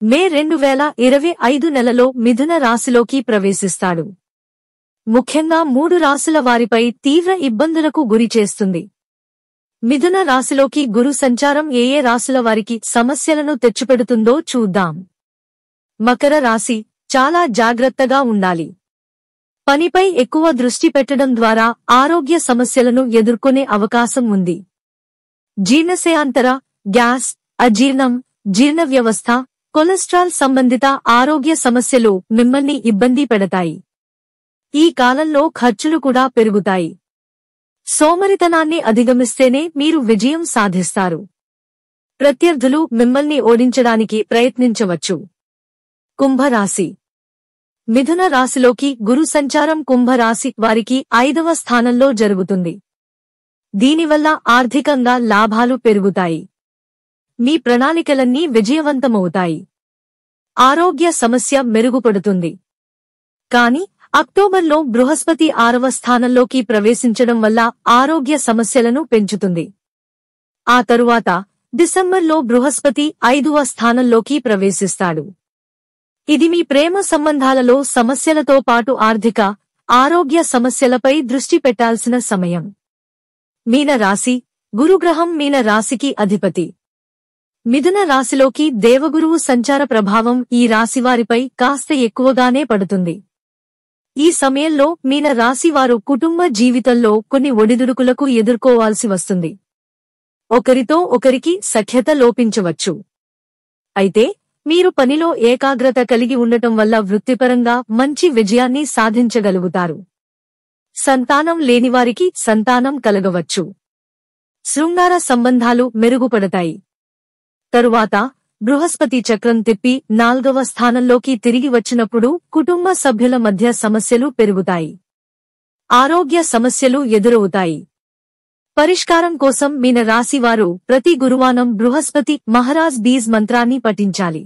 మే 2025 నెలలో మిథున రాశిలోకి ప్రవేశిస్తాడు. ముఖ్యంగా 3 రాశుల వారిపై తీవ్ర ఇబ్బందులకు గురిచేస్తుంది. మిథున రాశిలోకి గురు సంచారం ఏ రాశుల వారికి సమస్యలను తెచ్చిపెడుతుందో చూద్దాం. మకర రాశి, చాలా జాగ్రత్తగా ఉండాలి. పనిపై ఎక్కువ దృష్టి పెట్టడం ద్వారా ఆరోగ్య సమస్యలను ఎదుర్కొనే అవకాశం ఉంది. జీర్ణశయాంతర, గ్యాస్, అజీర్ణం, జీర్ణ వ్యవస్థ, కొలెస్ట్రాల్ సంబంధిత ఆరోగ్య సమస్యలు మిమ్మల్ని ఇబ్బంది పెడతాయి. ఈ కాలంలో ఖర్చులు కూడా పెరుగుతాయి. సోమరితనాన్ని అధిగమిస్తేనే మీరు విజయం సాధిస్తారు. ప్రత్యర్థులు మిమ్మల్ని ఓడించడానికి ప్రయత్నించవచ్చు. కుంభరాశి. మిథున రాశిలోకి గురు సంచారం కుంభరాశి వారికి 5వ స్థానంలో జరుగుతుంది. దీనివల్ల ఆర్థికంగా లాభాలు పెరుగుతాయి. మీ ప్రణాళికలన్నీ విజయవంతమవుతాయి. ఆరోగ్య సమస్య మెరుగుపడుతుంది. కాని అక్టోబర్లో బృహస్పతి 6వ స్థానంలోకి ప్రవేశించడం వల్ల ఆరోగ్య సమస్యలను పెంచుతుంది. ఆ తరువాత డిసెంబర్లో బృహస్పతి 5వ స్థానంలోకి ప్రవేశిస్తాడు. ఇది మీ ప్రేమ సంబంధాలలో సమస్యలతో పాటు ఆర్థిక, ఆరోగ్య సమస్యలపై దృష్టి పెట్టాల్సిన సమయం. మీన రాశి. గురుగ్రహం మీన రాశికి అధిపతి. మిథున రాశిలోకి దేవగురువు సంచార ప్రభావం ఈ రాశివారిపై కాస్త ఎక్కువగానే పడుతుంది. ఈ సమయంలో మీన రాశివారు కుటుంబ జీవితంలో కొన్ని ఒడిదుడుకులకు ఎదుర్కోవాల్సి వస్తుంది. ఒకరితో ఒకరికి సఖ్యత లోపించవచ్చు. అయితే మీరు పనిలో ఏకాగ్రత కలిగి ఉండటం వల్ల వృత్తిపరంగా మంచి విజయాన్ని సాధించగలుగుతారు. సంతానం లేనివారికి సంతానం కలగవచ్చు. శృంగార సంబంధాలు మెరుగుపడతాయి. తరువాత బృహస్పతి చక్రం తిప్పి 4వ స్థానంలోకి తిరిగి వచ్చినప్పుడు కుటుంబ సభ్యుల మధ్య సమస్యలు పెరుగుతాయి. ఆరోగ్య సమస్యలు ఎదురవుతాయి. పరిష్కారం కోసం మీన రాశివారు ప్రతి గురువారం బృహస్పతి మహారాజ్ బీజ్ మంత్రాన్ని పఠించాలి.